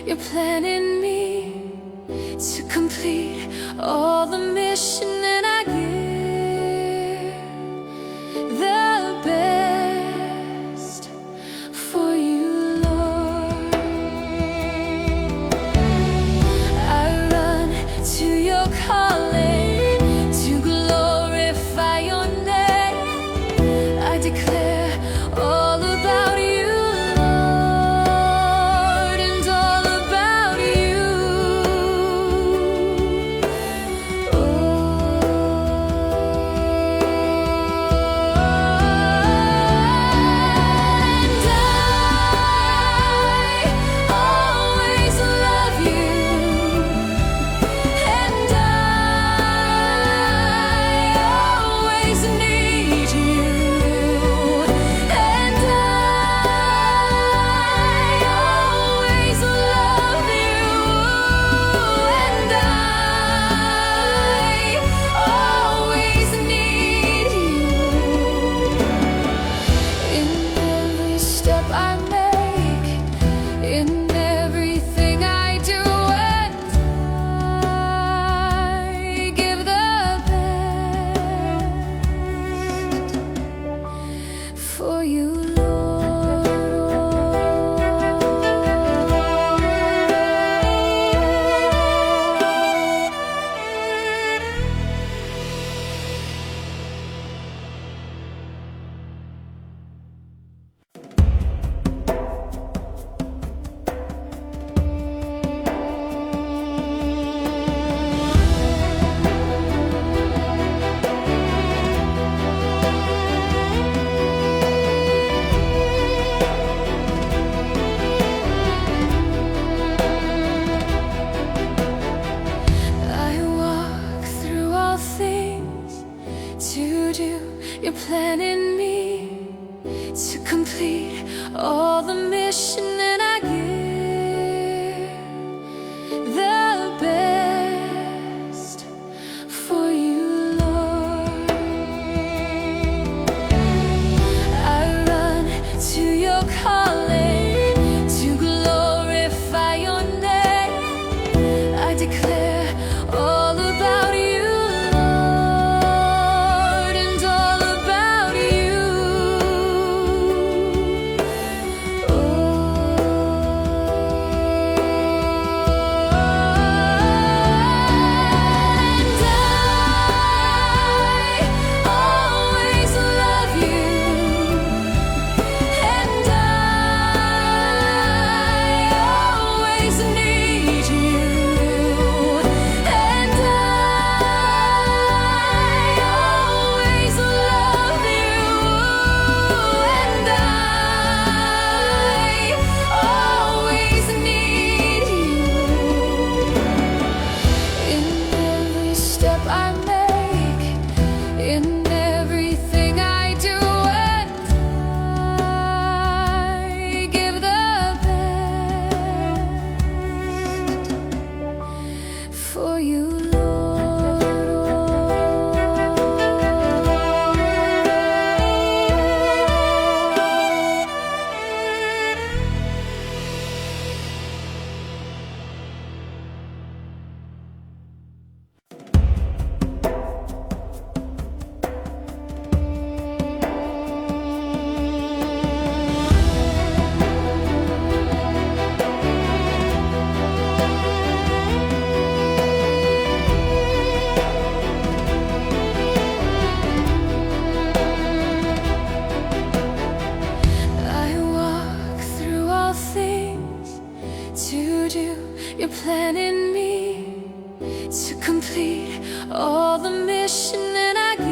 your plan in me to complete all the mission, and I give the best for you, Lord. I run to your calling to glorify your name. I declare all about you, Lord, and all about you. And I always love you, and I always need you, and I always love you, and I always need you. In every step I make, in everything I do, and I give the best for you, I walk through all things to do your plan in me to complete all the mission, and I give the best for you, Lord. I run to your calling to glorify your name. I declare all about you, Lord, and all about you. And I always love you, and I always need you, and I always love you, and I always need you. In every step I make, in everything I do, and I give the best for you, I walk through all things to do your plan in me to complete all the mission, and I give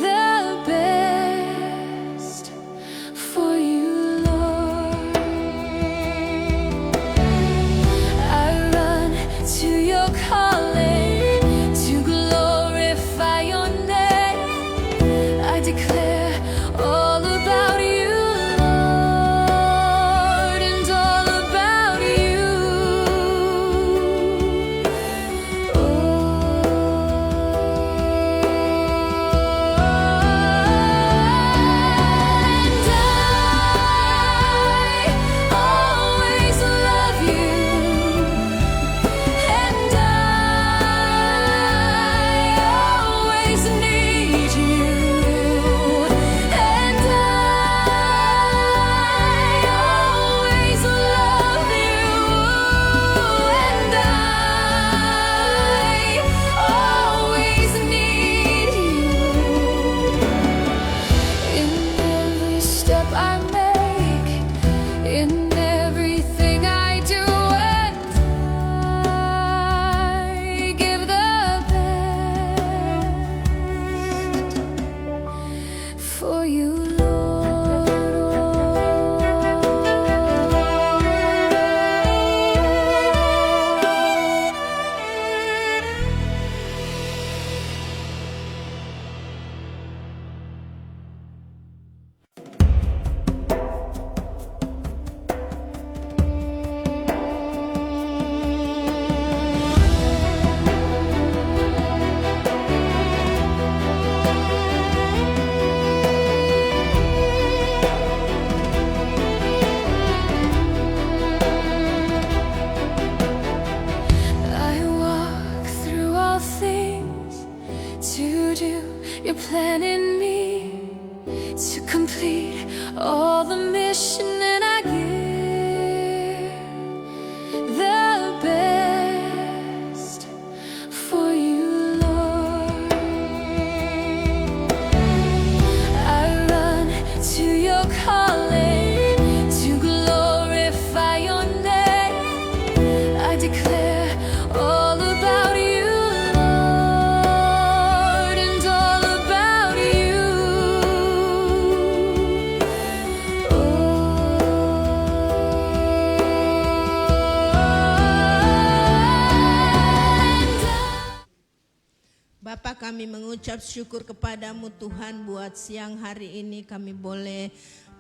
the best for you, Lord. I run to your calling to glorify your name. I declare all about you, Lord, and all about you. I make in everything I do, and I give the best for you, your plan in me to complete all the mission, and I give the best for you, Lord. I run to your calling to glorify your name. I declare all about you, Bapa, kami mengucap syukur kepadamu Tuhan buat siang hari ini kami boleh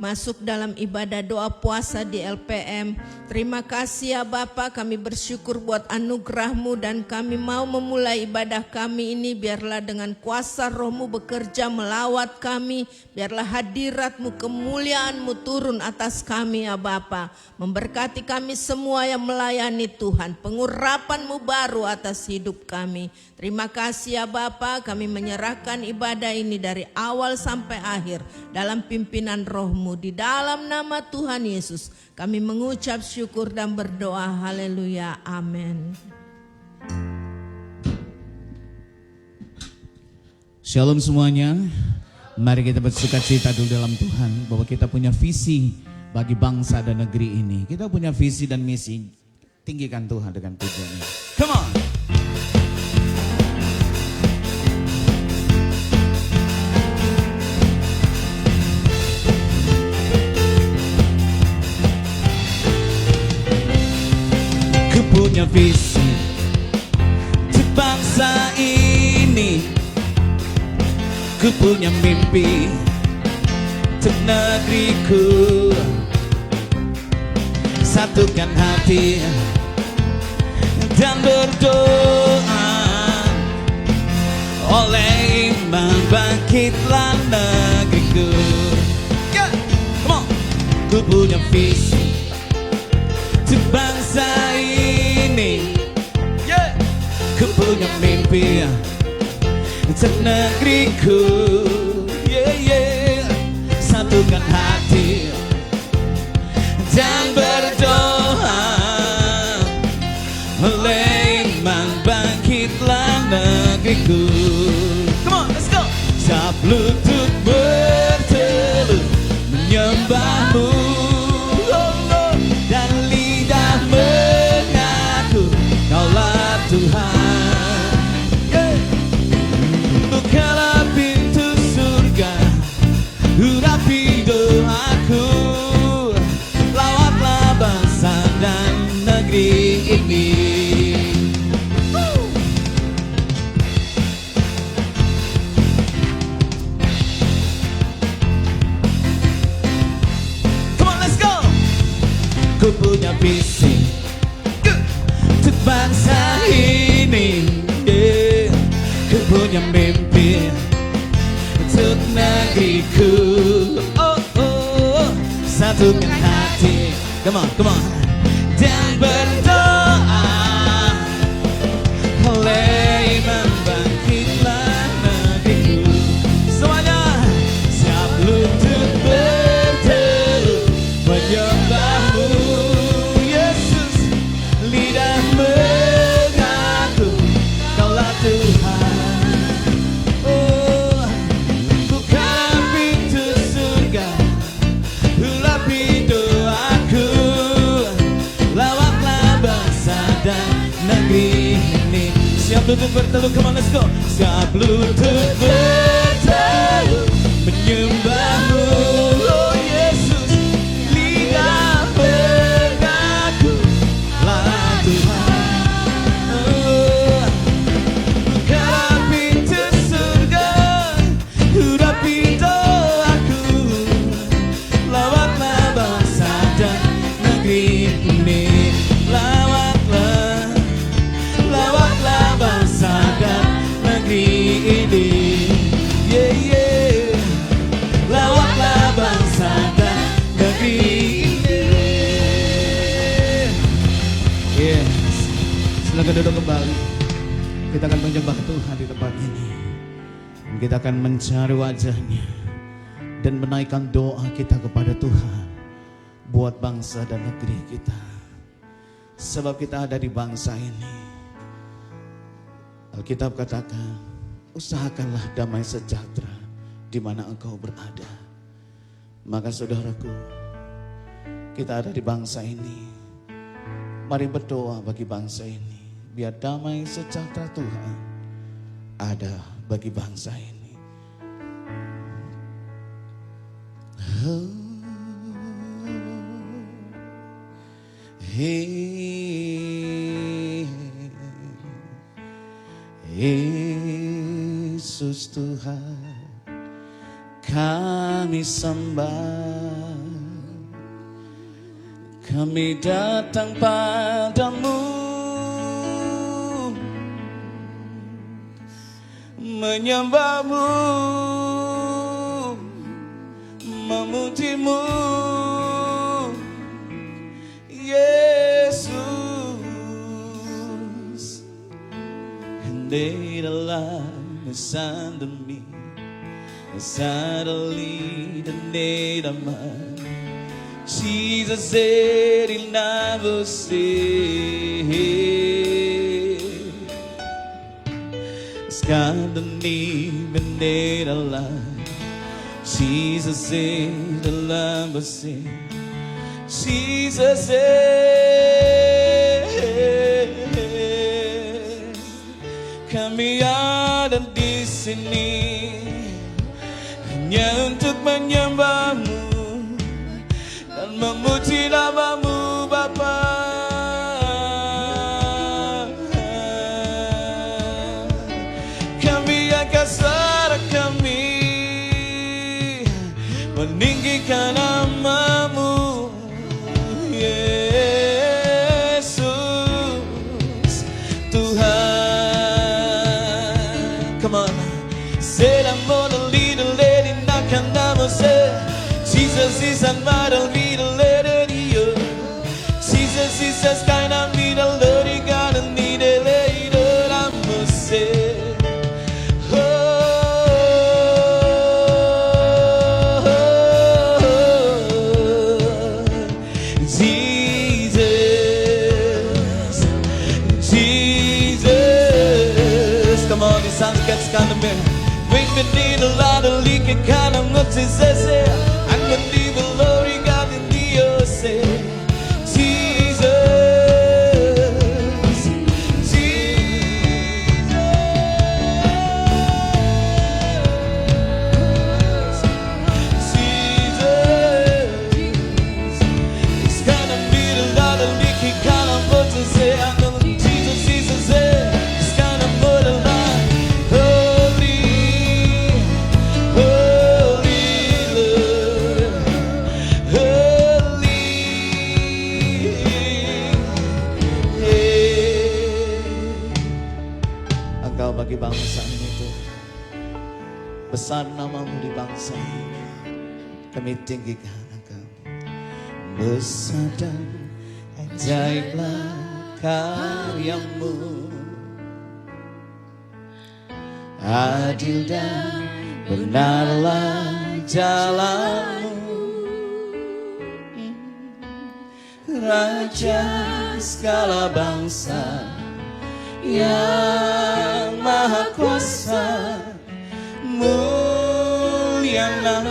masuk dalam ibadah doa puasa di LPM. Terima kasih ya Bapa, kami bersyukur buat anugerah-Mu dan kami mau memulai ibadah kami ini. Biarlah dengan kuasa Roh-Mu bekerja melawat kami. Biarlah hadirat-Mu, kemuliaan-Mu turun atas kami ya Bapa. Memberkati kami semua yang melayani Tuhan. Pengurapan-Mu baru atas hidup kami. Terima kasih ya Bapa, kami menyerahkan ibadah ini dari awal sampai akhir dalam pimpinan Roh-Mu. Di dalam nama Tuhan Yesus kami mengucap syukur dan berdoa. Haleluya, amin. Shalom semuanya. Mari kita bersukacita dulu dalam Tuhan bahwa kita punya visi bagi bangsa dan negeri ini. Kita punya visi dan misi. Tinggikan Tuhan dengan pujiannya. Come on. Punya visi untuk bangsa ini, ku punya mimpi untuk negeriku. Satukan hati dan berdoa, oleh iman bangkitlah negeriku. Yeah, come on. Ku punya visi untuk bangsa ini, yeah. Ku punya mimpi untuk negeriku, yeah, yeah. Satukan hati dan berdoa, oleh iman bangkitlah negeriku. Come on, let's go. Siap lutut berteduh menyembah-Mu, Tuhan, yeah. Bukalah pintu surga, urapi doaku, lawatlah bangsa dan negeri ini. Come on, let's go. Ku punya visi untuk bangsa ini, yeah. Ku punya mimpi untuk negeriku. Oh, oh, satukan hati, come on, come on, dan berdoa, oleh iman bangkitlah negeriku. Semuanya siap lutut berteduh menyembah-Mu, Yesus. Lidah mengaku Kaulah Tuhan. Oh, buka pintu surga, lutut berteluh, come on let's go. Saat lutut berteluh menyembahmu, oh Yesus. Lidah mengaku lah Tuhan. Buka pintu surga, udah pintu aku. Lawatlah bangsa dan negeri ini. Lawatlah bangsa dan negeri ini. Yeah, yeah. Lawatlah bangsa dan negeri ini. Yeah. Silakan duduk kembali. Kita akan menyembah Tuhan di tempat ini. Kita akan mencari wajah-Nya dan menaikkan doa kita kepada Tuhan buat bangsa dan negeri kita. Sebab kita ada di bangsa ini. Alkitab katakan, usahakanlah damai sejahtera di mana engkau berada. Maka saudaraku, kita ada di bangsa ini. Mari berdoa bagi bangsa ini. Biar damai sejahtera Tuhan ada bagi bangsa ini. Yesus Tuhan, kami sembah, kami datang padamu, menyembahmu, memujimu, Yesus. They alarm is under me, suddenly the need of mine. Jesus said he'll never say, Scandal the need of life. Jesus said he'll never say. Jesus said, kami ada di sini hanya untuk menyembahmu dan memuji nama-Mu Bapa. Kami angkat suara kami meninggikan nama-Mu, Yesus Tuhan. Come on, say I'm gonna lead a lady, knock on the say, Jesus is a model, lead a lady, Jesus is a kind of lead a lady, gotta need a lady, I must say, Jesus, Jesus, come on, it sounds like it's kind of me. Bring me need a lot of leaking kind of what it says. I'm gonna leave a glory God in the ocean. Jesus, Jesus, it's gonna be a lot of leaking kind of what it says. I'm gonna Jesus, Jesus, it's gonna put a lot. Bagi bangsa ini Tuhan, besar nama-Mu di bangsa ini, kami tinggikan Engkau. Besar dan ajaiblah karya-Mu, adil dan benarlah jalan-Mu, Raja segala bangsa yang maha kuasa, mulia nama-Mu.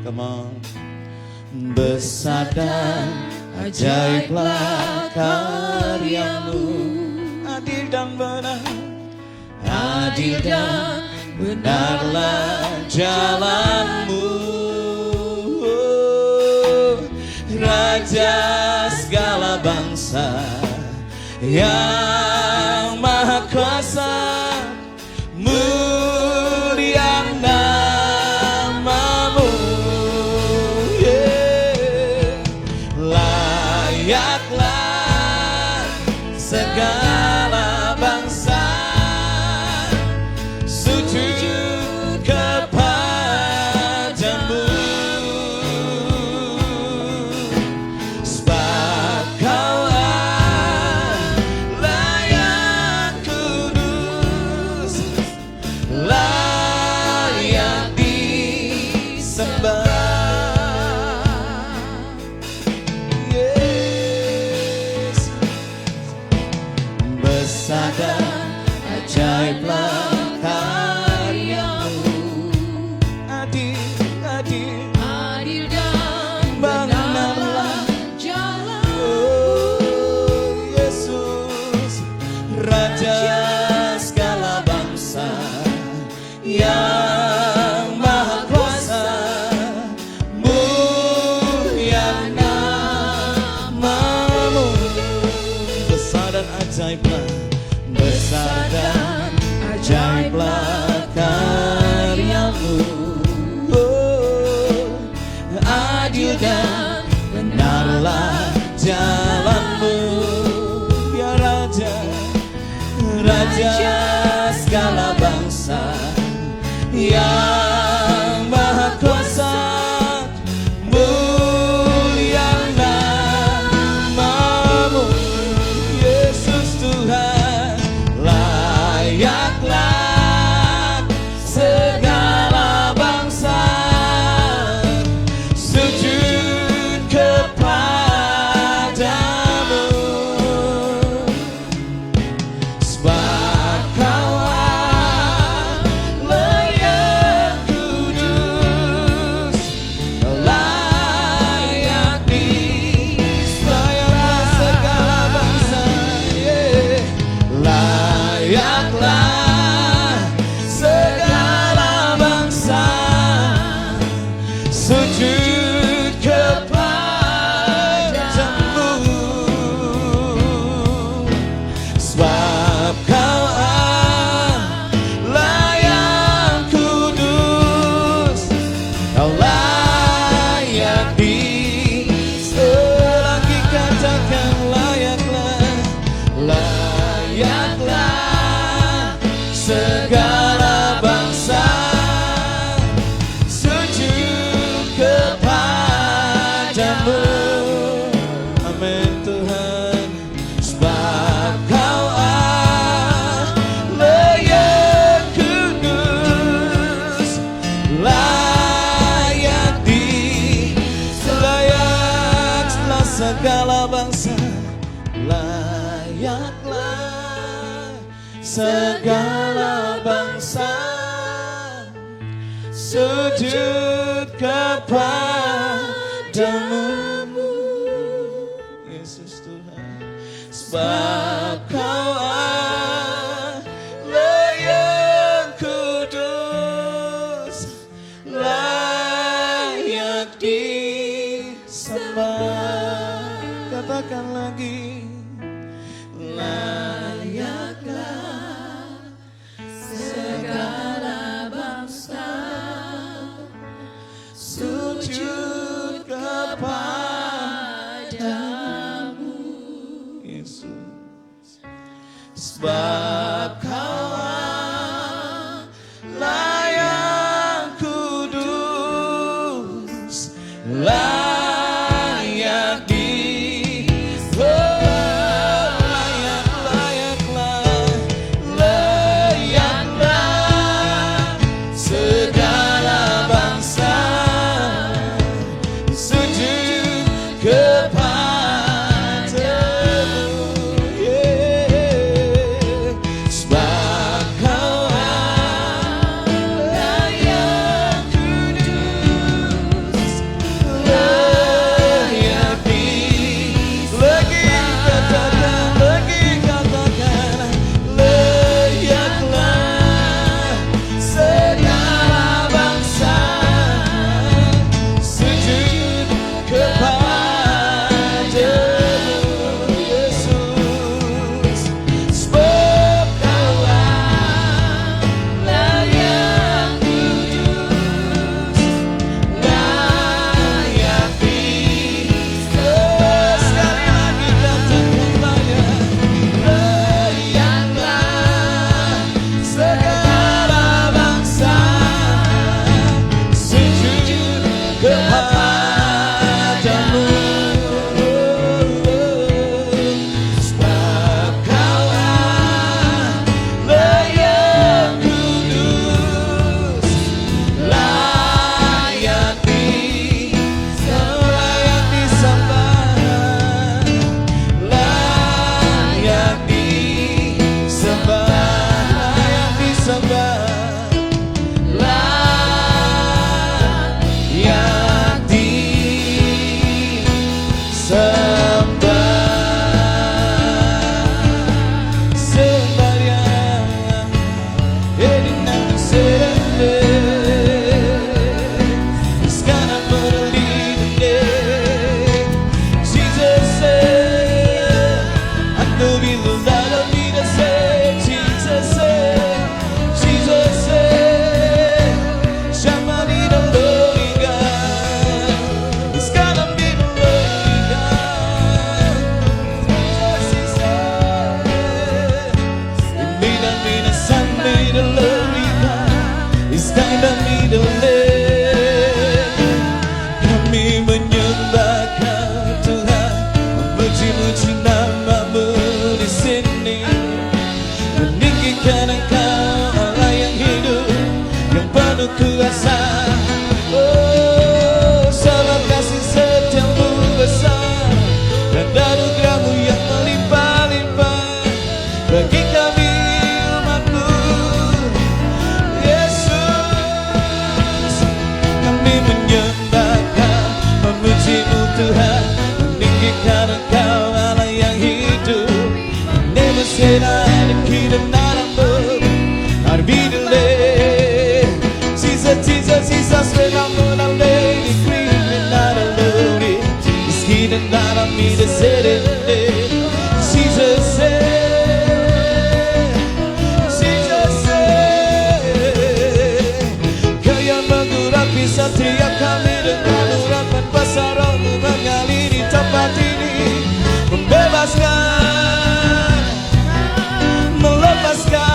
Come on. Besar dan ajaiblah karyamu. Adil dan benar, adil dan benarlah jalanmu. Raja segala bangsa yang maha kuasa, mulia namamu. Layaklah segala bangsa sujud kepadamu, sebab kau Allah yang kudus, layak disembah. Yes. Besar dan ajaiblah karyamu, adil, adil, Adil dan benarlah jalanmu. oh, Yesus, Raja segala bangsa yang maha kuasa, mulia namamu. Besar dan ajaiblah, besar dan ajaiblah karyamu. Oh, adil dan benarlah jalanmu. Ya Raja, Raja segala bangsa yang maha kuasa, mulia namamu. Yesus Tuhan, layaklah segala bangsa sujud kepadamu, sebab kau Allah yang kudus, kau layak disembah. Segala bangsa, yeah. Layaklah segala bangsa sujud kepadamu, sebab kau Allah yang kudus, kau layak lagi katakan layaklah, layaklah segala bangsa sujud kepadamu. Amin Tuhan, sebab kau Allah yang kudus, layak layaklah segala bangsa, layaklah segala bangsa sujud kepadamu. Yesus Tuhan, sebab kau Allah yang kudus, layak disembah. Katakan lagi, layaklah segala bangsa sujud Kami menyembah Kau Tuhan, memuji-muji nama-Mu di sini, meninggikan Engkau Allah yang hidup, yang penuh kuasa. Oh, sebab kasih setiamu besar dan anugerah-Mu yang melimpah-limpah bagi kami umat-Mu. Yesus, kami menyembah Kau, memuji-Mu Tuhan, meninggikan Engkau Allah yang hidup. Never said I couldn't not above, not be delayed. Jesus, Jesus, Jesus, when I'm on a lady, screaming not alone. It's hidden not on me to set it there. Jesus said, Jesus said, Kau yang mengurapi setiap kami dengan urapan besar Roh-Mu mengalir di tempat ini, membebaskan, melepaskan,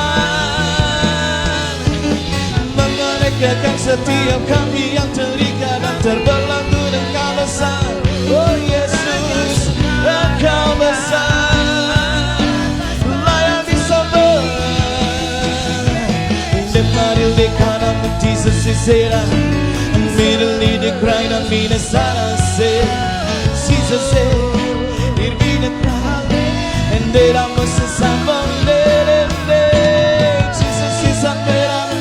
mengerekakan setiap kami yang terikat dan terbelenggu dengan besar. Oh Yesus, Engkau besar, layak disembah. Lemari de cara Jesus sincera, immediately they cried on me the Son said, Jesus said, it be the crowd, and they are most someone there. Jesus is a man,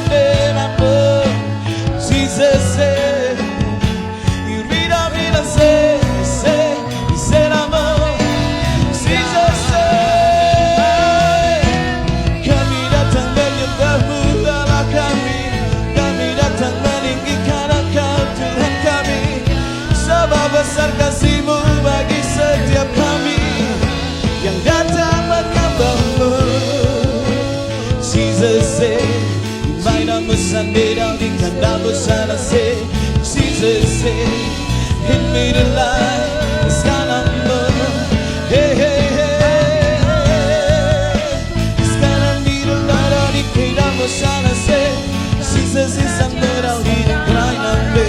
Jesus said, you read on me the say, he said I'm on. Jesus said, kami datang menyembah-Mu Allah kami datang meninggikan Engkau Tuhan kami, sebab besar kasih-Mu bagi setiap kami yang datang menyembah-Mu. Jesus said, Baina-Mu sandera di kanda-Mu sana say, Jesus said, in me the light is gonna-Mu. Hey, hey, hey, it's gonna be the light di kanda-Mu sana say, Jesus is under our lead and crying on me.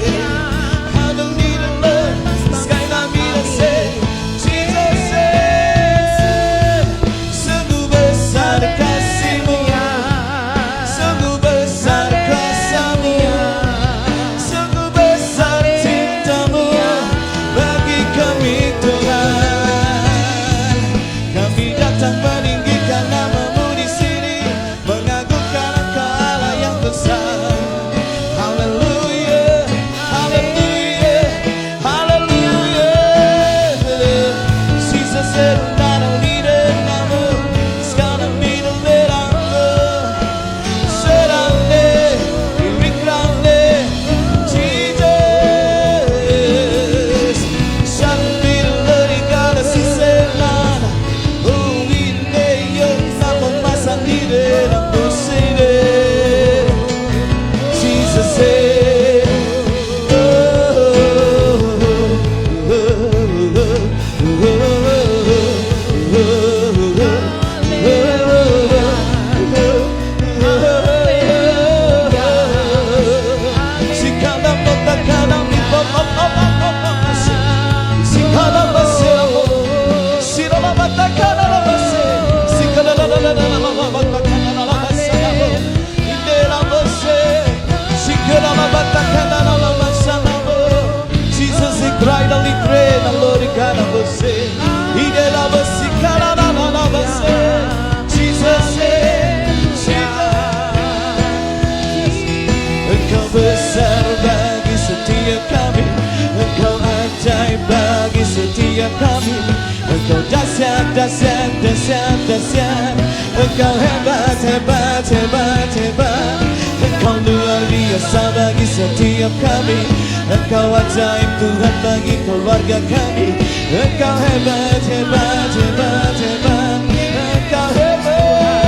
I don't need a love, it's gonna be the same. Jesus said, sungguh besar kasih-Mu, sungguh besar kuasa-Mu, sungguh besar cinta-Mu bagi kami Tuhan. Kami datang meninggikan nama-Mu di sini, mengagungkan Engkau Allah yang besar. Hallelujah, hallelujah, hallelujah. Jesus said, not only the number, it's gonna be the little number. Said I'll live, we crown live, Jesus. Shall be the Lord God, as He said, Lord. Oh, we lay your number, my son, needed, I'm gonna say that. Jesus said, oh, Jesus, He cried only great, the Lord God of us. He did love us, He got out of us. Jesus said, Engkau besar bagi setiap kami, Engkau ajaib bagi setiap kami, Engkau dahsyat, dahsyat, dahsyat, dahsyat, Engkau hebat, hebat, hebat, hebat, Engkau luar biasa bagi setiap kami, Engkau ajaib Tuhan bagi keluarga kami, Engkau hebat, hebat, hebat, hebat, Engkau hebat.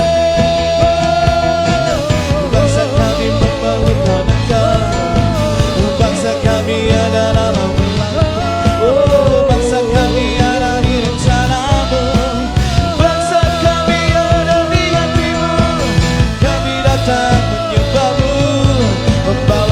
Bangsa kami memerlukan Engkau, bangsa kami adalah oh, bangsa kami ada di rencana-Mu, bangsa kami ada di hati-Mu, kami datang menyembah-Mu, membawa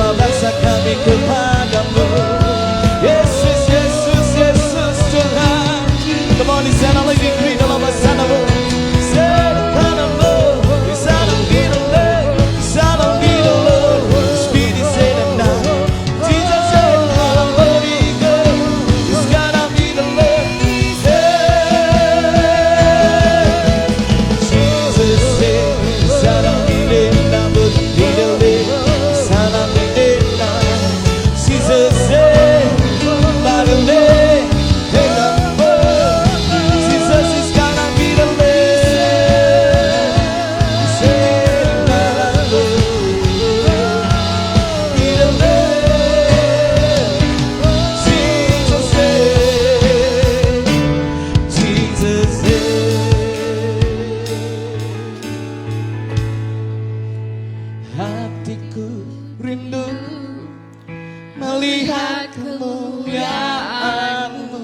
melihat kemuliaan-Mu.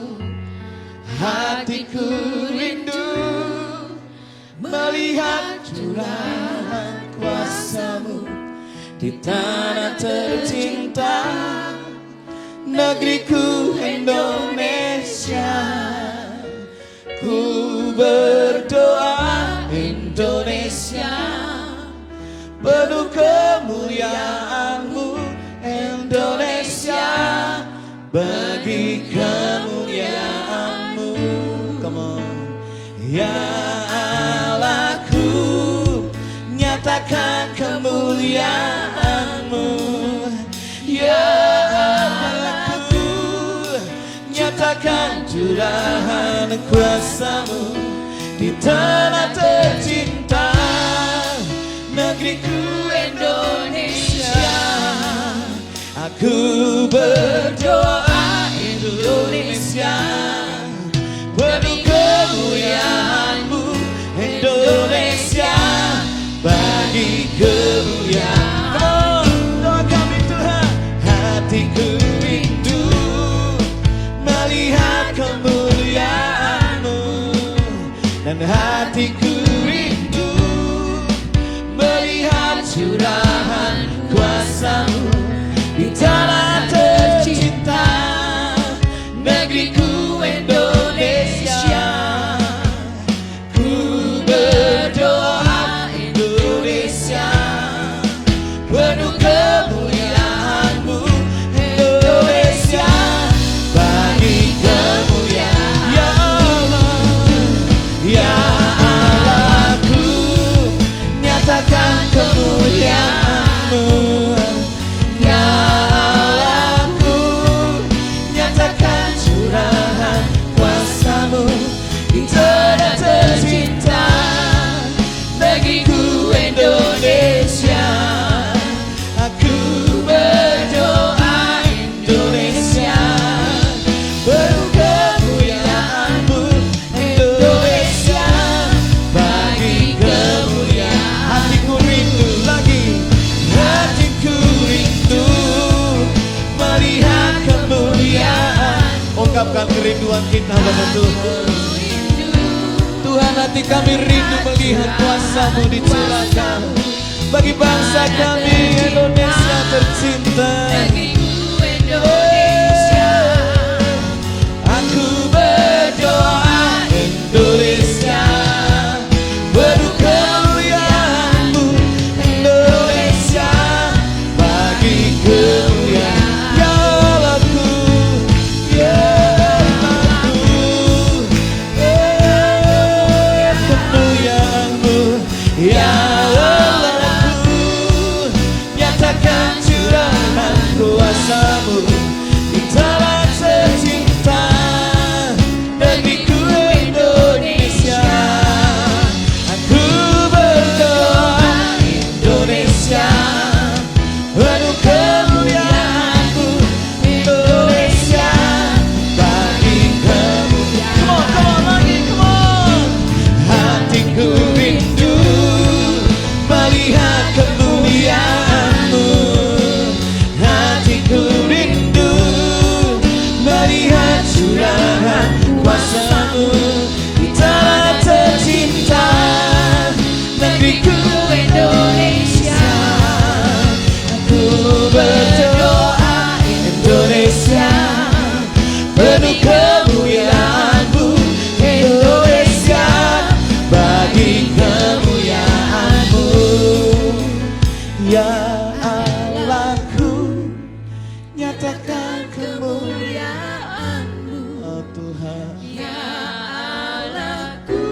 Hatiku rindu melihat curahan kuasa-Mu di tanah tercinta, negeriku Indonesia. Ku berdoa Indonesia, penuh kemuliaan-Mu. Indonesia, bagi kemuliaan-Mu. Come on. Ya Allahku, nyatakan kemuliaan-Mu. Ya Allahku, nyatakan curahan kuasa-Mu di tanah tercinta, negeriku Indonesia. Aku berdoa Indonesia, penuh kemuliaan-Mu. Indonesia, bagi kemuliaan. Doa kami Tuhan. Hatiku rindu melihat kemuliaan-Mu, dan hatiku rindu melihat curahan kuasa-Mu di tanah tercinta, negeriku Indonesia. Ku berdoa Indonesia, penuh kemuliaan-Mu. Indonesia, bagi kemuliaan. Ya Allah, ya Allahku, nyatakan kemuliaan-Mu. Ya Allahku, nyatakan curahan kuasa-Mu di tanah tercinta, negeriku Indonesia. Aku berdoa Indonesia, penuh kemuliaan-Mu. Indonesia, bagi kemuliaan. Hatiku rindu lagi, hatiku rindu melihat kemuliaan. Ungkapkan kerinduan kita pada Tuhan. Tuhan, hati kami rindu melihat kuasa-Mu dicurahkan bagi bangsa kami Indonesia tercinta. Aku berdoa Indonesia, penuh kemuliaan-Mu. Indonesia, bagi kemuliaan. Ya Allahku, ya Allahku, kemuliaan-Mu. Ya Allahku, nyatakan curahan kuasa-Mu di tanah tercinta, negeriku Indonesia. Aku berdoa Indonesia, penuh kemuliaan-Mu. Indonesia, bagi kemuliaan. Come on, come on lagi, come on. Hatiku rindu melihat kemuliaan-Mu. Hatiku rindu melihat curahan kuasa-Mu di tanah tercinta, negeriku Indonesia. Aku berdoa Indonesia, penuh kemuliaan-Mu. Indonesia, bagi kemuliaan-Mu. Ya Allahku, nyatakan kemuliaan-Mu. Oh Tuhan, Ya Allahku,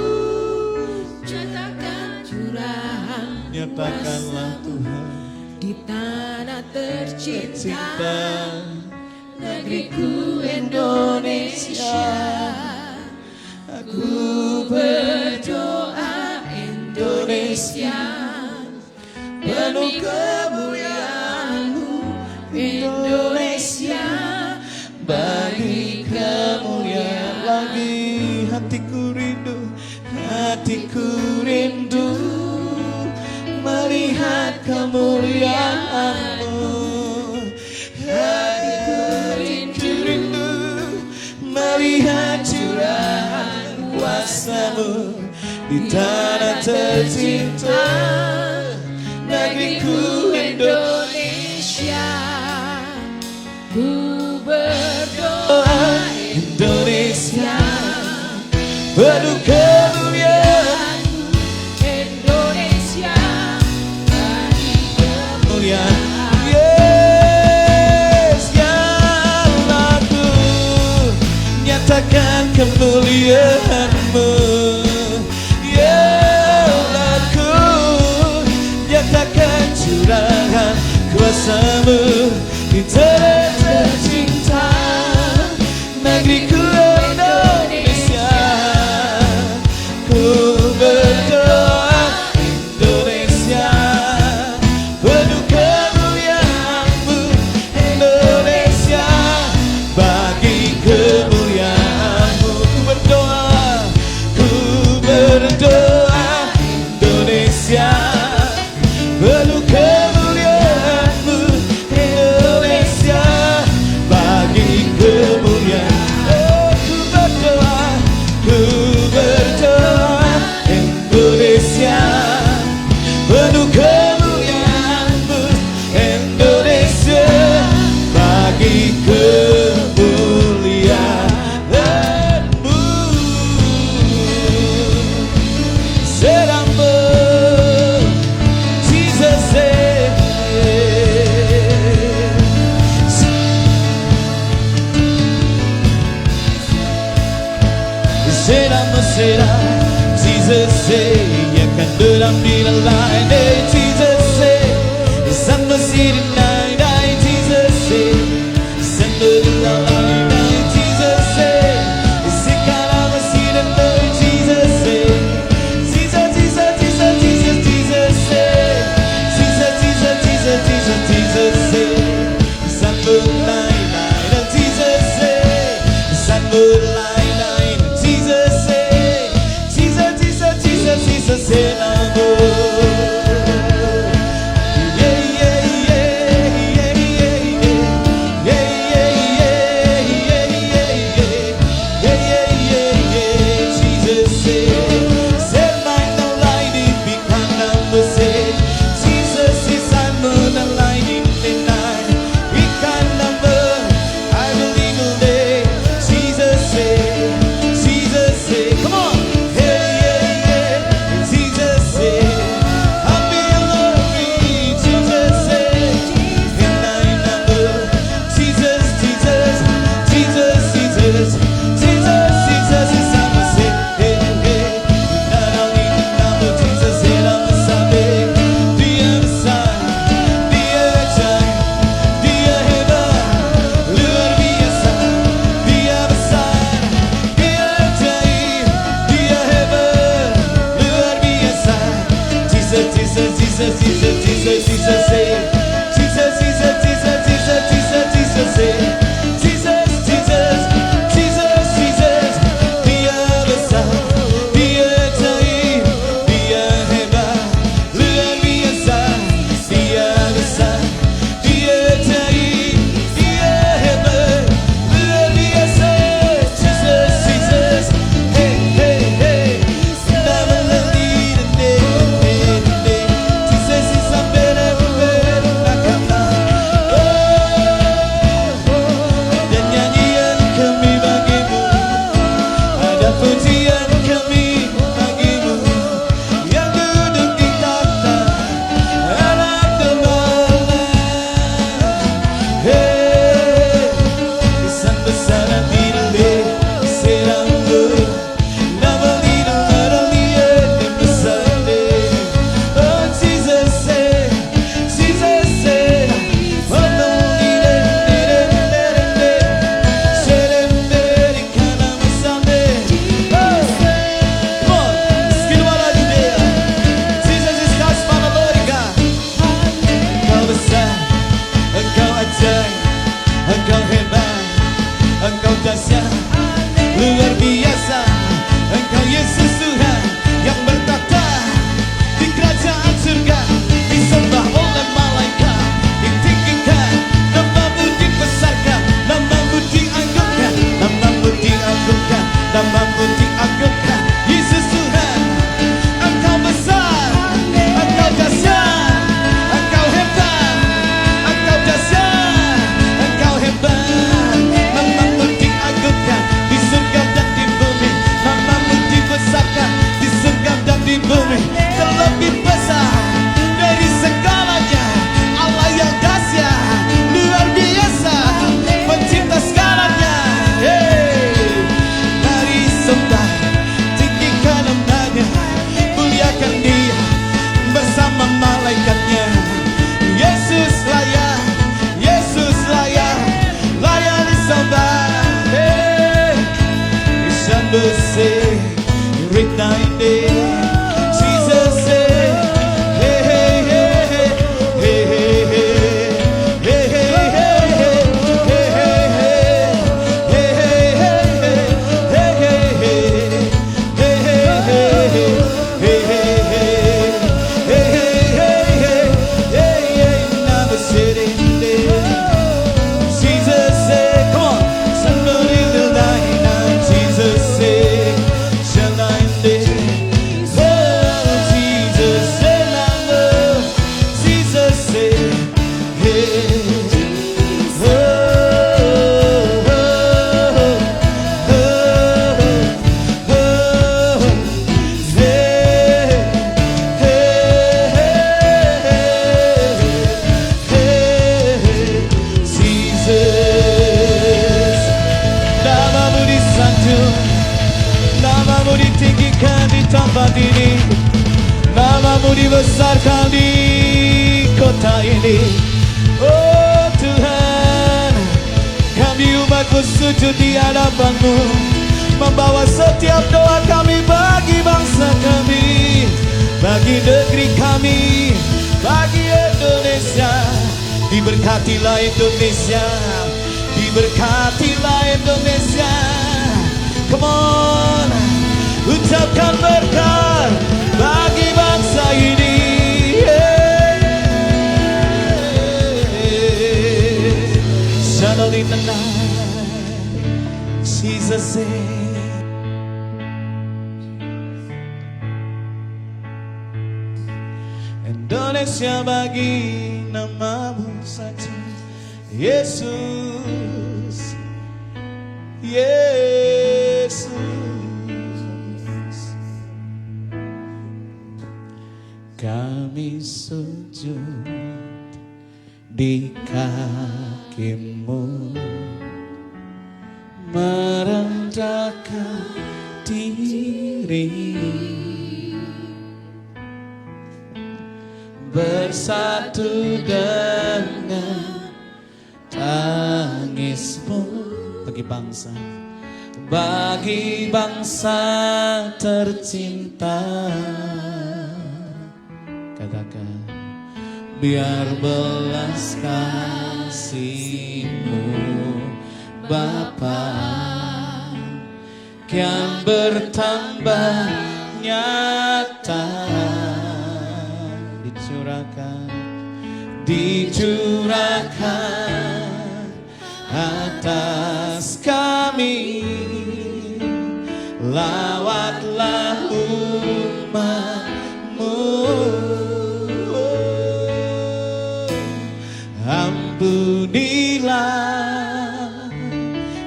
nyatakan curahan nyatakanlah Tuhan di tanah tercinta, cinta, negeriku Indonesia. Aku berdoa Indonesia, penuh kemuliaan-Mu. Indonesia, bagi kemuliaan. Lagi hatiku rindu melihat kemuliaan-Mu. Ku berdoa Indonesia penuh kemuliaan, Indonesia bagi kemuliaan. Yes, ya Allahku, nyatakan kemuliaan-Mu. Ya Allahku, nyatakan curahan kuasa-Mu di tanah tercinta negeriku Indonesia. Ku berdoa Indonesia penuh kemuliaan-Mu, Indonesia bagi kemuliaan-Mu. Ku berdoa Indonesia penuh kemuliaan-Mu, Indonesia bagi kemuliaan. Oh, ku berdoa Indonesia penuh kemuliaan-Mu, Indonesia bagi kemuliaan-Mu. Serama Jesus será Jesus yang akan dalam bila lain. Jesus sama si dinai Jesus sama dalam lain. Jesus sekarang masih dengar Jesus Jesus Jesus Jesus Jesus Jesus Jesus Jesus Jesus Jesus sama lain Jesus sama lain Jesus Jesus Jesus Jesus Jesus sujud, namamu ditinggikan di tempat ini, namamu dibesarkan di kota ini. Oh Tuhan, kami umatmu sujud di hadapanmu, membawa setiap doa kami bagi bangsa kami, bagi negeri kami, bagi Indonesia. Diberkatilah Indonesia, diberkatilah Indonesia. Come on, ucapkan berkat bagi bangsa ini. Shine in the night, Jesus said. Indonesia bagi namamu saja, Yesus, Yesus. Kami sujud di kakimu, merendahkan diri, bersatu dengan tangismu bagi bangsa tercinta. Katakan, biar belas kasih-Mu Bapa kian bertambah nyata, dicurahkan atas kami. Lawatlah umat-Mu, ampunilah,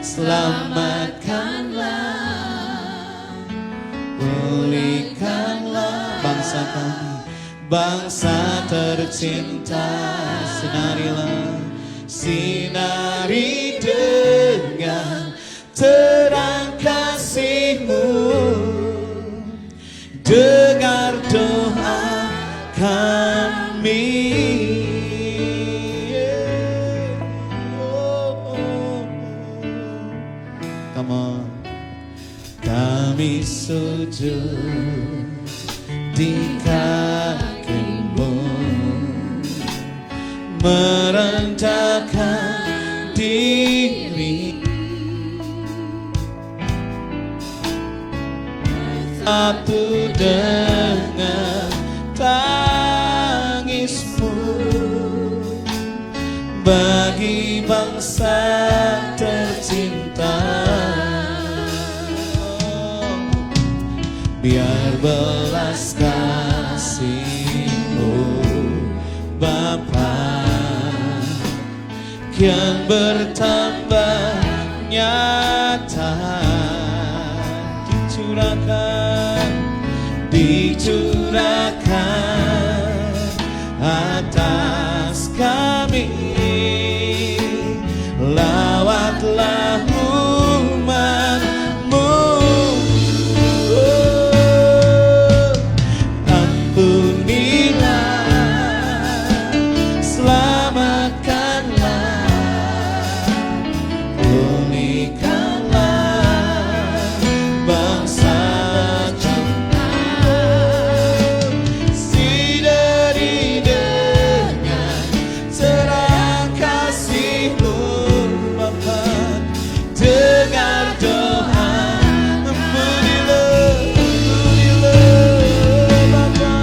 selamatkanlah, pulihkanlah bangsa kami, bangsa tercinta. Sinari dengan terang kasih-Mu, dengar doa kami. Come on. Kami sujud di kaki-Mu, merendahkan diri, satu dengan tangis-Mu bagi bangsa tercinta. Biar belas kasih-Mu Bapa kian bertambah nyata, dicurahkan atas kami. Lawatlah umat-Mu, ampunilah, selamatkanlah, pulihkanlah bangsa cinta. Sinari dengan terang kasih-Mu Bapa, dengar doa, ampunilah Bapa,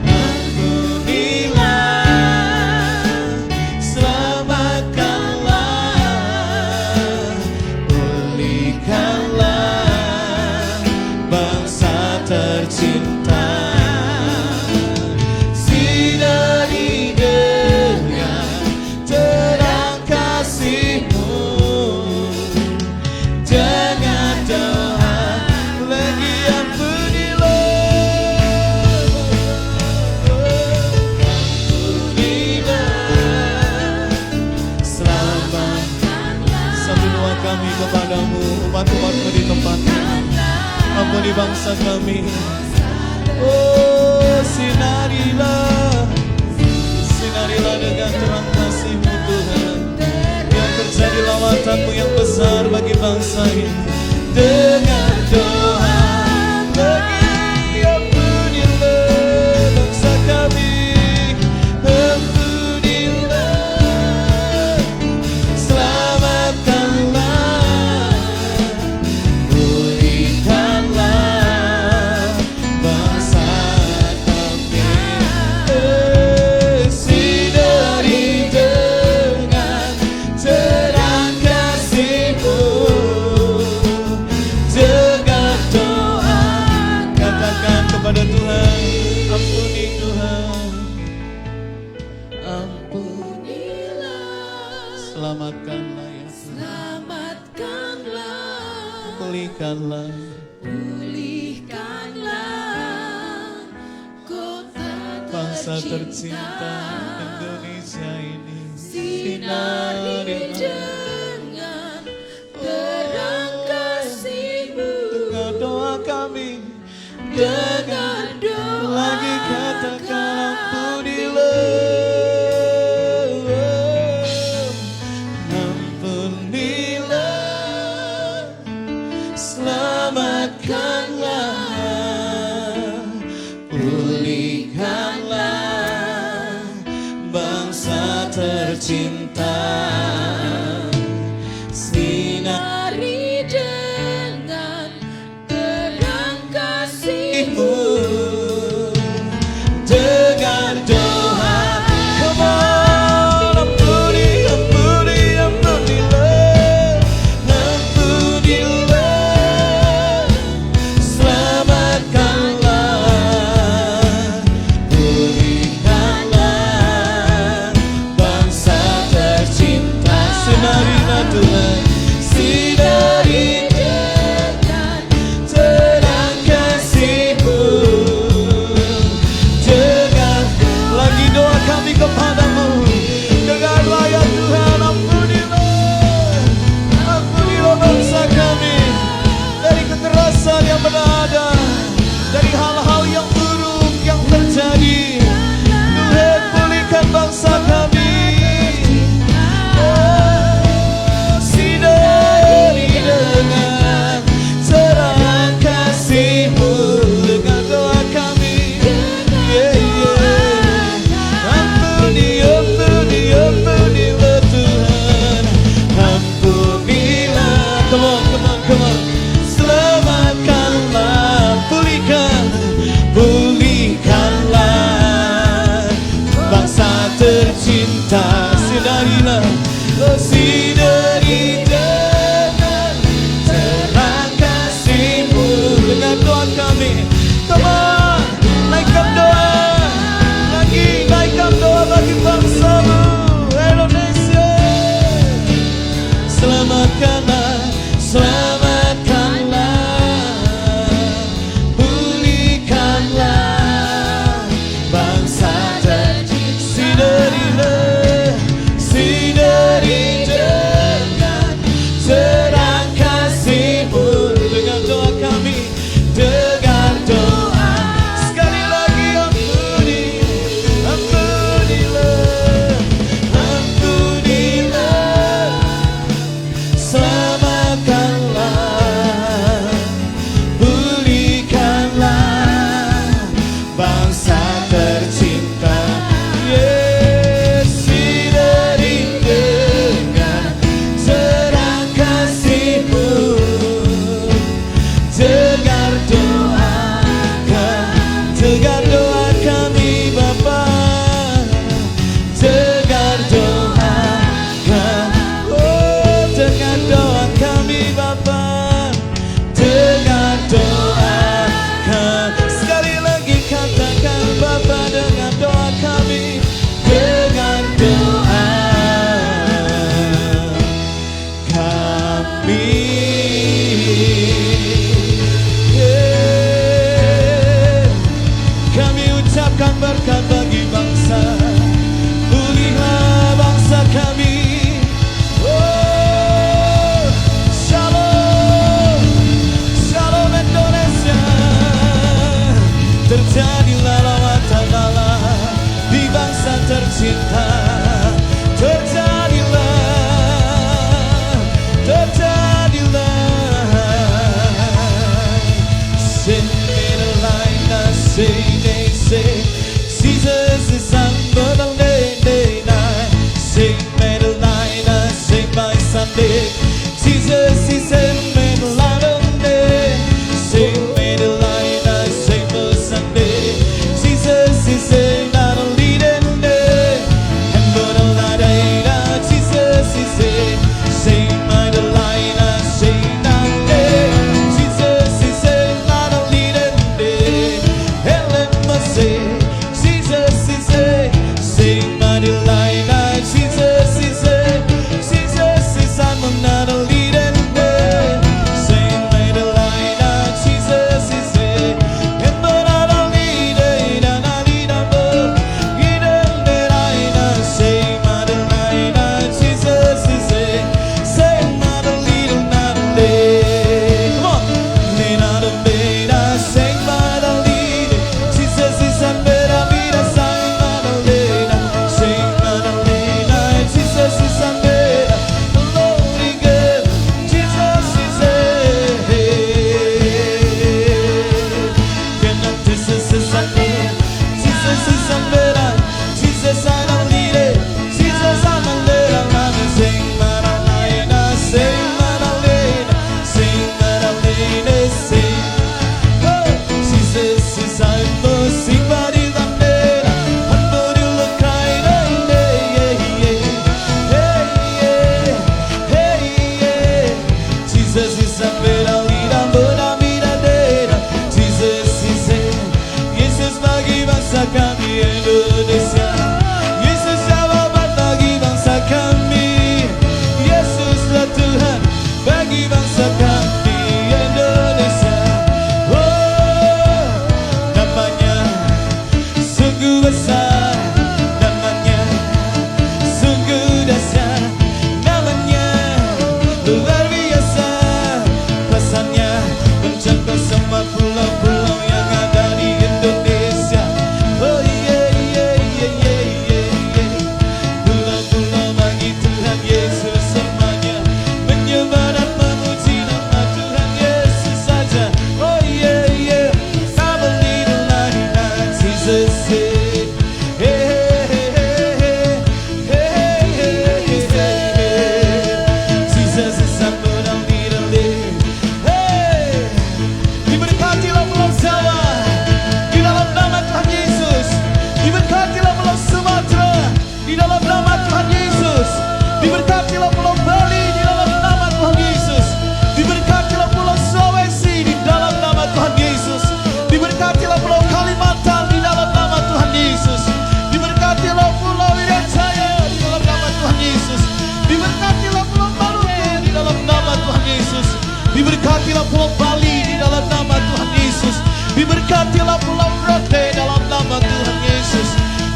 ampunilah, selamatkanlah, pulihkanlah bangsa tercinta. Sinari dengan terang kasih-Mu, jangan doa lagi, ampunilah, selamatkanlah. Satu doa kami kepadamu, umat-umatmu di tempat ini. Ampuni bangsa kami. Oh, sinarilah dengan terang kasih-Mu Tuhan. Yang terjadi lawatanmu yang besar bagi bangsa ini. Dengan doa bagi ampunilah bangsa kami. Ampunilah, selamatkanlah, pulihkanlah bangsa kami. Sinari dengan terang kasih-Mu. Dengan doa katakan kepada Tuhan, ampuni Tuhan, ampunilah, selamatkanlah ya Tuhan, Selamatkanlah, pulihkanlah pulihkanlah kota bangsa tercinta Indonesia ini. Sinari dengan terang kasih-Mu. dengan doa kami, Dengan doa lagi katakan ampunilah, ampunilah, selamatkanlah, pulihkanlah bangsa tercinta. Sinari dengan terang kasih-Mu. Dengan doa, come on, ampuni, ampuni, ampunilah, ampunilah, selamatkanlah, pulihkanlah bangsa tercinta. Sinarilah Tuhan, sinari dengan terang kasih-Mu. Dengan lagi doa kami kepadamu, dengarlah ya Tuhan, ampunilah, ampunilah bangsa kami dari kekerasan yang berada, dari hal-hal yang buruk yang terjadi. Tuhan, pulihkan bangsa kami. Oh, sinari dengan terang kasih-Mu. Dengan doa kami, yeah, yeah. Ampuni, ampuni, ampunilah Tuhan, ampunilah. Come on, come on, come on. Selamatkanlah, pulihkan, pulihkanlah bangsa tercinta. Sinarilah, oh sinari dengan terang kasih-Mu. Dengan doa kami, come on, naikkan doa, lagi naikkan doa bagi bangsa-Mu Indonesia. Selamatkanlah, selamatkanlah, pulihkanlah bangsa tercinta. Sinarilah, sinari dengan terang kasih-Mu. Dengan doa kami, dengan doa sekali lagi, ampuni, ampunilah, ampunilah, selamatkanlah, Jesus is in me, light of day. Sing me the light, I sing for Sunday. Jesus is in not a leading day. And but a light, Jesus is in. Sing my delight, I sing not day. Jesus is in not a leading day. And let me say, Jesus is in. Sing my delight, I Jesus is in. Jesus is I'm not a leading day. Sing my delight, I Jesus is in. And but not a leading, and I lead a book. Eden delight, I sing my delight, I Jesus is in. Sing my leading, not a day. Come on, lean out of bed, I sing my leading. Jesus is a better lead, I sing my lead. Sing my lead, I Jesus is a better. Glory good, Jesus is a. Jesus is a better. Jesus is a better. Jesus I don't lead it. Jesus I'm a little man. Sing my lead, I sing my lead. Sing my lead, sing. Oh, Jesus is a sing body the dead. I'm not in the kind of day. Hey. Jesus is a better leader, but I'm in a dead. Jesus is a Yesus bagi bangsa kami Indonesia. Yesus jawaban bagi bangsa kami. Yesuslah Tuhan bagi bangsa kami Indonesia. Oh, namanya sungguh besar, namanya sungguh dahsyat, namanya luar biasa. Pesannya mencapai semua pulau-pulau yang ada di Indonesia. Oh pulau-pulau bagi Tuhan Yesus semuanya menyembah dan memuji nama Tuhan Yesus saja. Oh I believe in light, Jesus said. Jesus is something I need to live. Hey, diberkatilah Pulau Jawa di dalam nama Tuhan Yesus. Diberkatilah Pulau Sumatera di dalam nama Tuhan Yesus. Diberkatilah Pulau Bali di dalam nama Tuhan Yesus. Diberkatilah Pulau Sulawesi di dalam nama Tuhan Yesus. Diberkatilah Pulau Kalimantan di dalam nama Tuhan Yesus. Diberkatilah Pulau Irian Jaya di dalam nama Tuhan Yesus. Diberkatilah Pulau Maluku di dalam nama Tuhan Yesus. Diberkatilah Pulau Bali di dalam nama Tuhan Yesus. Diberkatilah Pulau Rote dalam nama Tuhan Yesus.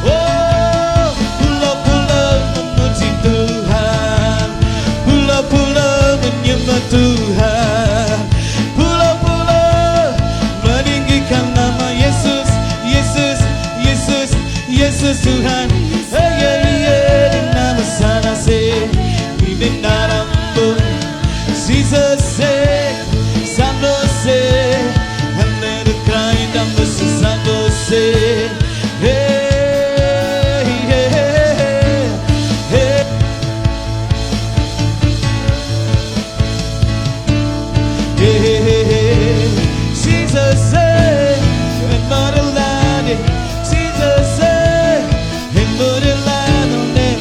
Oh, pulau-pulau memuji Tuhan, pulau-pulau menyembah Tuhan, pulau-pulau meninggikan nama Yesus, Yesus, Yesus, Yesus Tuhan. Di nama sana se, di dalam pun Jesus se, santo se, under the crying down the santo se. Jesus say, and not a land. Jesus say, and not a land on them.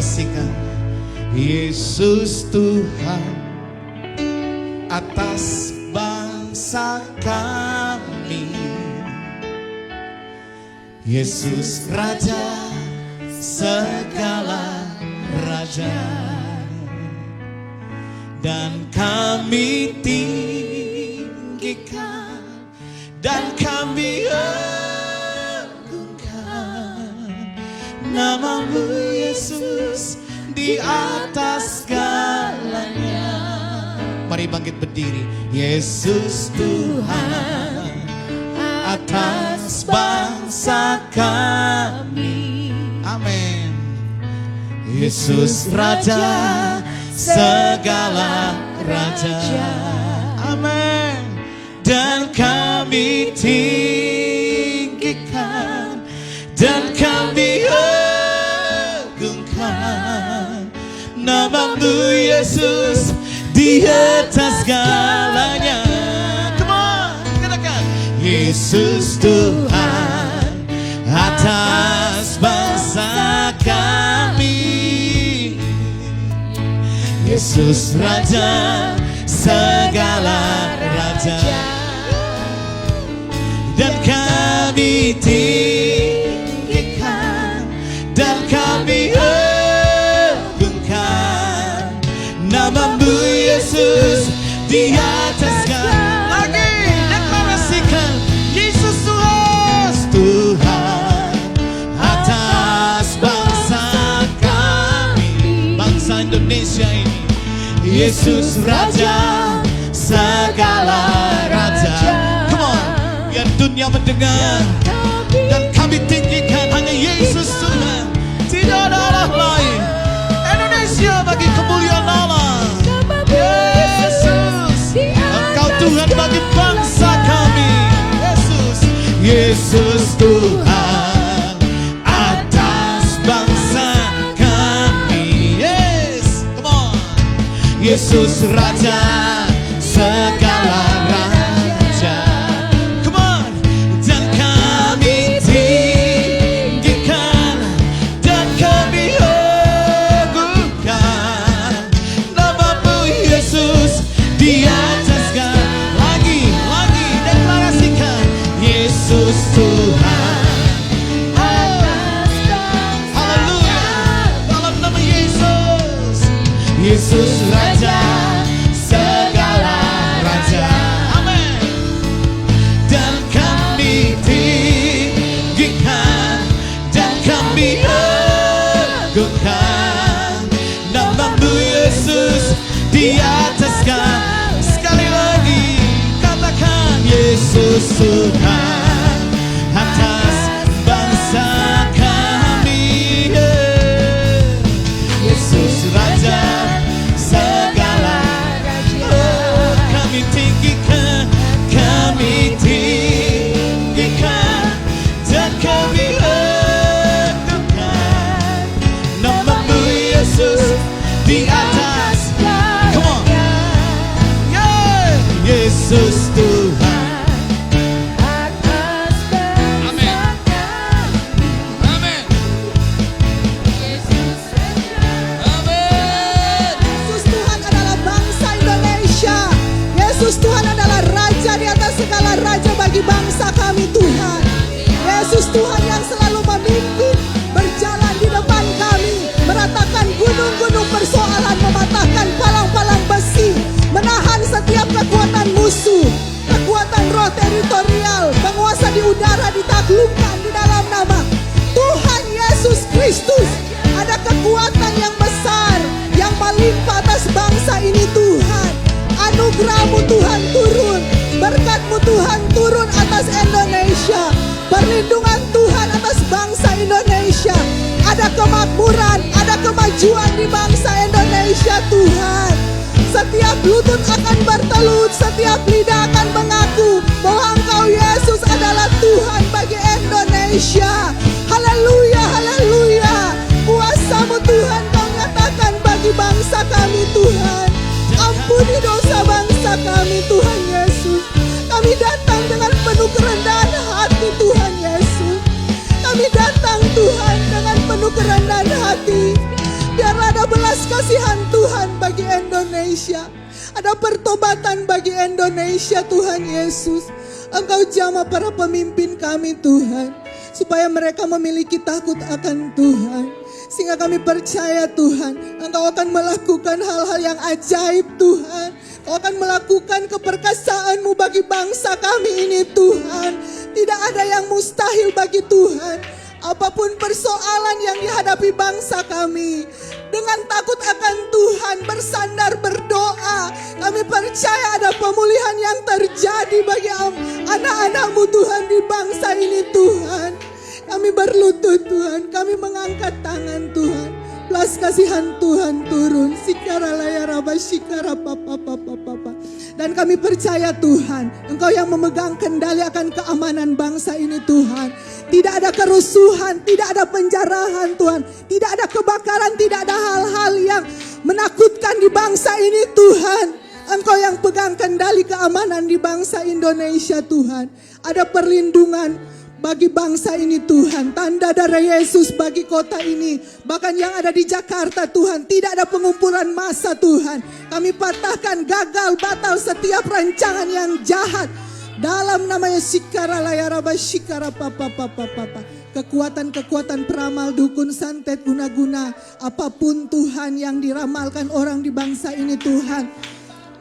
deklarasikan, Yesus Tuhan atas bangsa kami. Yesus Raja segala raja, dan kami tinggikan dan kami agungkan nama-Mu Yesus di atas segalanya. Mari bangkit berdiri. Yesus Tuhan atas bangsa kami. Amin. Yesus Raja segala raja. Amin. Dan kami tinggikan dan kami agungkan nama-Mu Yesus di atas segalanya. Come on, katakan. Yesus Tuhan atas bangsa kami. Yesus Raja segala raja, dan kami tinggikan dan kami agungkan nama-Mu Yesus di atas segala. Lagi deklarasikan, Yesus Tuhan atas bangsa kami, bangsa Indonesia ini. Yesus Raja segala raja. Come on, biar dunia mendengar dan kami tinggikan hanya Yesus Tuhan, tidak ada Allah lain. Indonesia bagi kemuliaan Allah. Yesus, Engkau Tuhan bagi bangsa kami. Yesus Tuhan atas bangsa kami. Yes, come on. Yesus Raja segala raja. Come on. Dan kami tinggikan dan kami agungkan nama-Mu Yesus di atas segala. Lagi deklarasikan, Yesus Tuhan. Haleluya. Dalam nama Yesus. Yesus Raja segala raja. Amin. Dan kami tinggikan dan kami agungkan nama-Mu Yesus di atas segala. Sekali lagi katakan, Yesus Tuhan atas bangsa kami. Yesus Raja segala raja. Oh, kami tinggikan dan kami agungkan nama-Mu Yesus di atas. Come on. Yeah. Yesus Tuhan. Amin. Amin. Amin. Yesus Tuhan adalah bangsa Indonesia. Yesus Tuhan adalah raja di atas segala raja bagi bangsa kami Tuhan. Yesus Tuhan yang selalu memimpin, berjalan di depan kami, meratakan gunung-gunung persoalan, mematahkan palang-palang besi, menahan setiap kekuatan musuh, kekuatan roh teritorial, penguasa di udara ditaklukkan di dalam nama Tuhan Yesus Kristus. Ada kekuatan yang besar yang melimpah atas bangsa ini Tuhan. Anugerah-Mu Tuhan turun, berkat-Mu Tuhan turun atas Indonesia, perlindungan Tuhan atas bangsa Indonesia. Ada kemakmuran, ada kemajuan di bangsa Indonesia Tuhan. Setiap lutut akan bertelut, setiap lidah akan mengaku bahwa Engkau Yesus adalah Tuhan bagi Indonesia. Haleluya, haleluya. Kuasa-Mu Tuhan Kau nyatakan bagi bangsa kami Tuhan. Ampuni dosa bangsa kami Tuhan Yesus. Kami datang dengan penuh kerendahan hati Tuhan Yesus. Kami datang Tuhan dengan penuh kerendahan hati. Indonesia. Ada pertobatan bagi Indonesia Tuhan Yesus. Engkau jamah para pemimpin kami Tuhan, supaya mereka memiliki takut akan Tuhan. Sehingga kami percaya Tuhan, Engkau akan melakukan hal-hal yang ajaib Tuhan. Engkau akan melakukan keperkasaan-Mu bagi bangsa kami ini Tuhan. Tidak ada yang mustahil bagi Tuhan. Apapun persoalan yang dihadapi bangsa kami, dengan takut akan Tuhan, bersandar berdoa, kami percaya ada pemulihan yang terjadi bagi anak-anak-Mu Tuhan di bangsa ini Tuhan. Kami berlutut Tuhan, kami mengangkat tangan Tuhan. Belas kasihan Tuhan turun. Sikara laya raba sikara papa. Dan kami percaya Tuhan, Engkau yang memegang kendali akan keamanan bangsa ini Tuhan. Tidak ada kerusuhan, tidak ada penjarahan Tuhan. Tidak ada kebakaran, tidak ada hal-hal yang menakutkan di bangsa ini Tuhan. Engkau yang pegang kendali keamanan di bangsa Indonesia Tuhan. Ada perlindungan bagi bangsa ini Tuhan, tanda darah Yesus bagi kota ini. Bahkan yang ada di Jakarta Tuhan, tidak ada pengumpulan massa Tuhan. Kami patahkan gagal batal setiap rancangan yang jahat. Dalam nama Yesus sikara layaraba sikara papa. Kekuatan-kekuatan peramal, dukun, santet, guna-guna, apapun Tuhan yang diramalkan orang di bangsa ini Tuhan.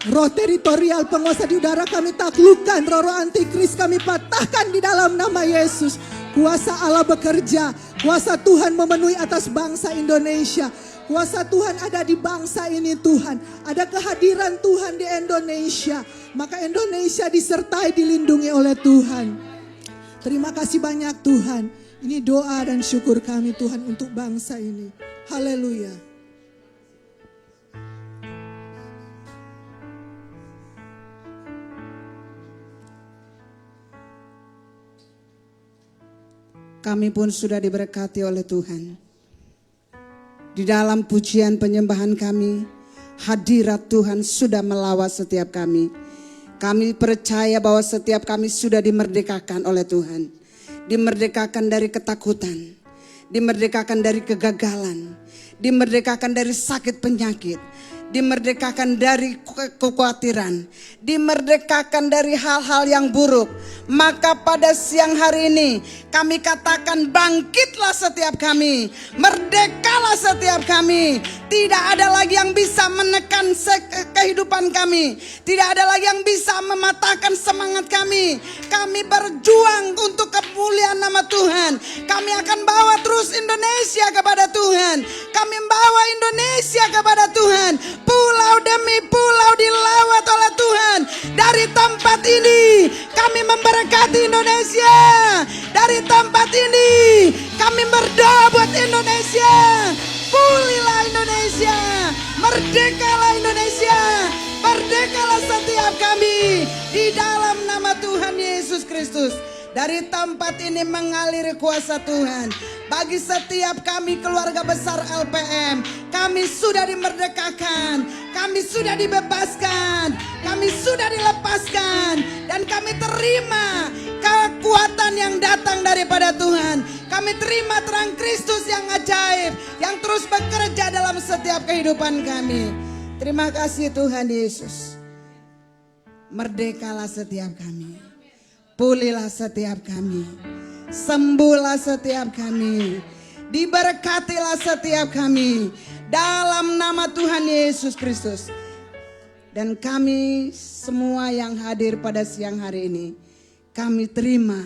Roh teritorial penguasa di udara kami taklukkan, roh antikris kami patahkan di dalam nama Yesus. Kuasa Allah bekerja, kuasa Tuhan memenuhi atas bangsa Indonesia. Kuasa Tuhan ada di bangsa ini Tuhan. Ada kehadiran Tuhan di Indonesia. Maka Indonesia disertai, dilindungi oleh Tuhan. Terima kasih banyak Tuhan. Ini doa dan syukur kami Tuhan untuk bangsa ini. Haleluya. Kami pun sudah diberkati oleh Tuhan. Di dalam pujian penyembahan kami, hadirat Tuhan sudah melawat setiap kami. Kami percaya bahwa setiap kami sudah dimerdekakan oleh Tuhan. Dimerdekakan dari ketakutan, dimerdekakan dari kegagalan, dimerdekakan dari sakit penyakit, dimerdekakan dari kekhawatiran, dimerdekakan dari hal-hal yang buruk. Maka pada siang hari ini kami katakan, bangkitlah setiap kami, merdekalah setiap kami. Tidak ada lagi yang bisa menekan kehidupan kami, tidak ada lagi yang bisa mematahkan semangat kami. Kami berjuang untuk kemuliaan nama Tuhan. Kami akan bawa terus Indonesia kepada Tuhan. Kami membawa Indonesia kepada Tuhan. Pulau demi pulau dilawat oleh Tuhan. Dari tempat ini kami memberkati Indonesia. Dari tempat ini kami berdoa buat Indonesia. Pulihlah Indonesia, merdekalah Indonesia, merdekalah setiap kami di dalam nama Tuhan Yesus Kristus. Dari tempat ini mengalir kuasa Tuhan. Bagi setiap kami keluarga besar LPM, kami sudah dimerdekakan, kami sudah dibebaskan, kami sudah dilepaskan. Dan kami terima kekuatan yang datang daripada Tuhan. Kami terima terang Kristus yang ajaib, yang terus bekerja dalam setiap kehidupan kami. Terima kasih Tuhan Yesus. Merdekalah setiap kami. Pulihlah setiap kami, sembuhlah setiap kami, diberkatilah setiap kami dalam nama Tuhan Yesus Kristus. Dan kami semua yang hadir pada siang hari ini, kami terima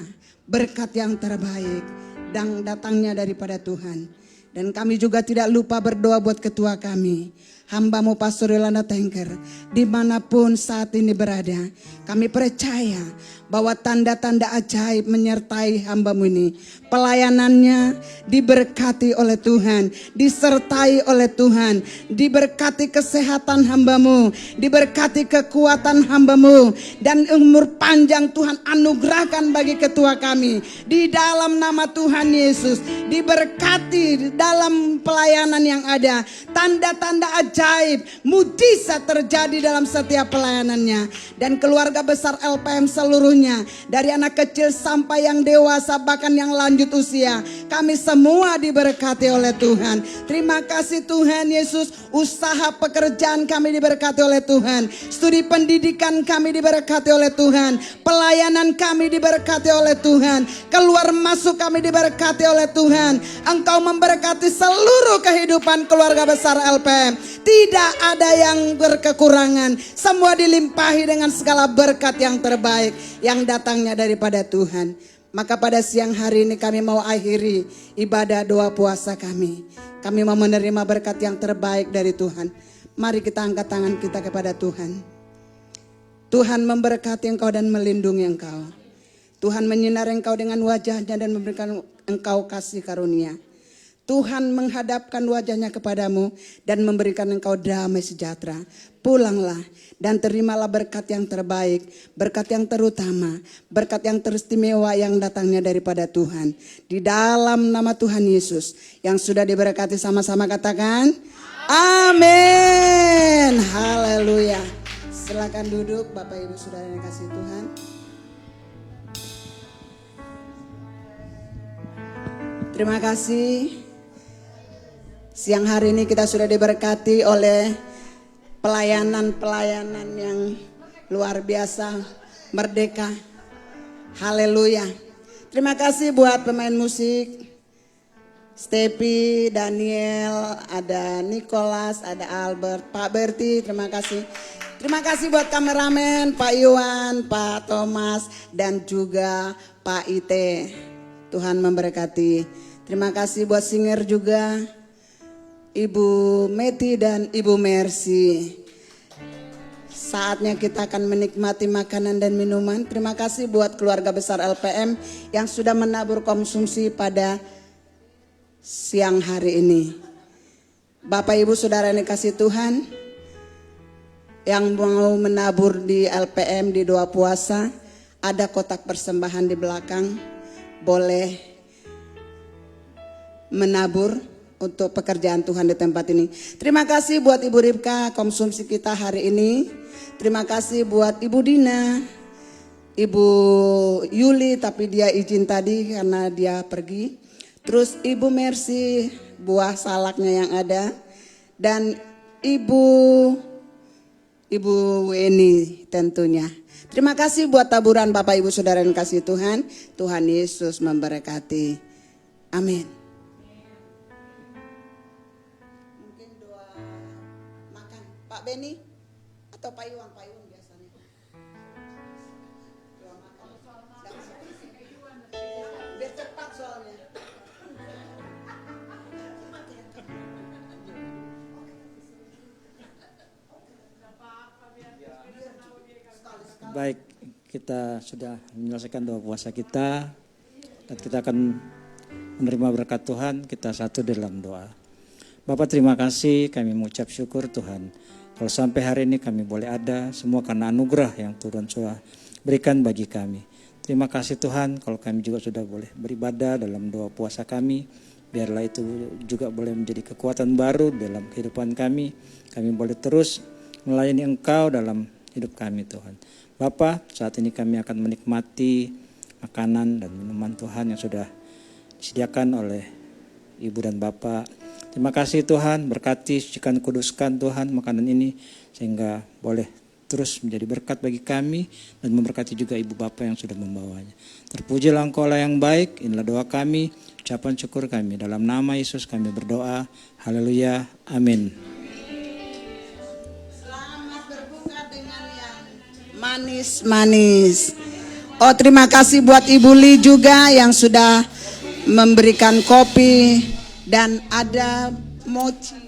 berkat yang terbaik dan datangnya daripada Tuhan. Dan kami juga tidak lupa berdoa buat ketua kami, hamba-Mu Pastor Yolanda Tengker, dimanapun saat ini berada. Kami percaya bahwa tanda-tanda ajaib menyertai hamba-Mu ini. Pelayanannya diberkati oleh Tuhan, disertai oleh Tuhan, diberkati kesehatan hamba-Mu, diberkati kekuatan hamba-Mu, dan umur panjang Tuhan anugerahkan bagi ketua kami. Di dalam nama Tuhan Yesus, diberkati dalam pelayanan yang ada. Tanda-tanda ajaib ajaib, mujizat terjadi dalam setiap pelayanannya. Dan keluarga besar LPM seluruhnya, dari anak kecil sampai yang dewasa bahkan yang lanjut usia, kami semua diberkati oleh Tuhan. Terima kasih Tuhan Yesus. Usaha pekerjaan kami diberkati oleh Tuhan, studi pendidikan kami diberkati oleh Tuhan, pelayanan kami diberkati oleh Tuhan, keluar masuk kami diberkati oleh Tuhan. Engkau memberkati seluruh kehidupan keluarga besar LPM. Tidak ada yang berkekurangan, semua dilimpahi dengan segala berkat yang terbaik yang datangnya daripada Tuhan. Maka pada siang hari ini kami mau akhiri ibadah doa puasa kami. Kami mau menerima berkat yang terbaik dari Tuhan. Mari kita angkat tangan kita kepada Tuhan. Tuhan memberkati engkau dan melindungi engkau. Tuhan menyinari engkau dengan wajahnya dan memberikan engkau kasih karunia. Tuhan menghadapkan wajahnya kepadamu dan memberikan engkau damai sejahtera. Pulanglah dan terimalah berkat yang terbaik, berkat yang terutama, berkat yang teristimewa yang datangnya daripada Tuhan. Di dalam nama Tuhan Yesus yang sudah diberkati, sama-sama katakan amin. Haleluya. Silakan duduk Bapak Ibu Saudara yang kasih Tuhan. Terima kasih. Siang hari ini kita sudah diberkati oleh pelayanan-pelayanan yang luar biasa, merdeka. Haleluya. Terima kasih buat pemain musik, Stepi, Daniel, ada Nicholas, ada Albert, Pak Berti, terima kasih. Terima kasih buat kameramen, Pak Iwan, Pak Thomas, dan juga Pak Ite. Tuhan memberkati. Terima kasih buat singer juga, Ibu Meti dan Ibu Mercy. Saatnya kita akan menikmati makanan dan minuman. Terima kasih buat keluarga besar LPM yang sudah menabur konsumsi pada siang hari ini. Bapak Ibu Saudara yang dikasih Tuhan, yang mau menabur di LPM di doa puasa, ada kotak persembahan di belakang. Boleh menabur untuk pekerjaan Tuhan di tempat ini. Terima kasih buat Ibu Ripka konsumsi kita hari ini. Terima kasih buat Ibu Dina, Ibu Yuli tapi dia izin tadi karena dia pergi. Terus Ibu Mercy buah salaknya yang ada. Dan Ibu Weni tentunya. Terima kasih buat taburan Bapak Ibu Saudara yang kasih Tuhan. Tuhan Yesus memberkati. Amin. Pak Beni atau Pak Iwan biasanya. Biar cepat soalnya. Baik, kita sudah menyelesaikan doa puasa kita dan kita akan menerima berkat Tuhan. Kita satu dalam doa. Bapak terima kasih, kami mengucap syukur Tuhan. Kalau sampai hari ini kami boleh ada, semua karena anugerah yang Tuhan sudah berikan bagi kami. Terima kasih Tuhan, kalau kami juga sudah boleh beribadah dalam doa puasa kami. Biarlah itu juga boleh menjadi kekuatan baru dalam kehidupan kami. Kami boleh terus melayani Engkau dalam hidup kami Tuhan. Bapa, saat ini kami akan menikmati makanan dan minuman Tuhan yang sudah disediakan oleh Ibu dan Bapak. Terima kasih Tuhan, berkati, sucikan, kuduskan Tuhan makanan ini sehingga boleh terus menjadi berkat bagi kami dan memberkati juga Ibu Bapak yang sudah membawanya. Terpujilah Engkau lah yang baik, inilah doa kami, ucapan syukur kami. Dalam nama Yesus kami berdoa, haleluya, amin. Selamat berbuka dengan yang manis-manis. Oh terima kasih buat Ibu Li juga yang sudah memberikan kopi. Dan ada mochi.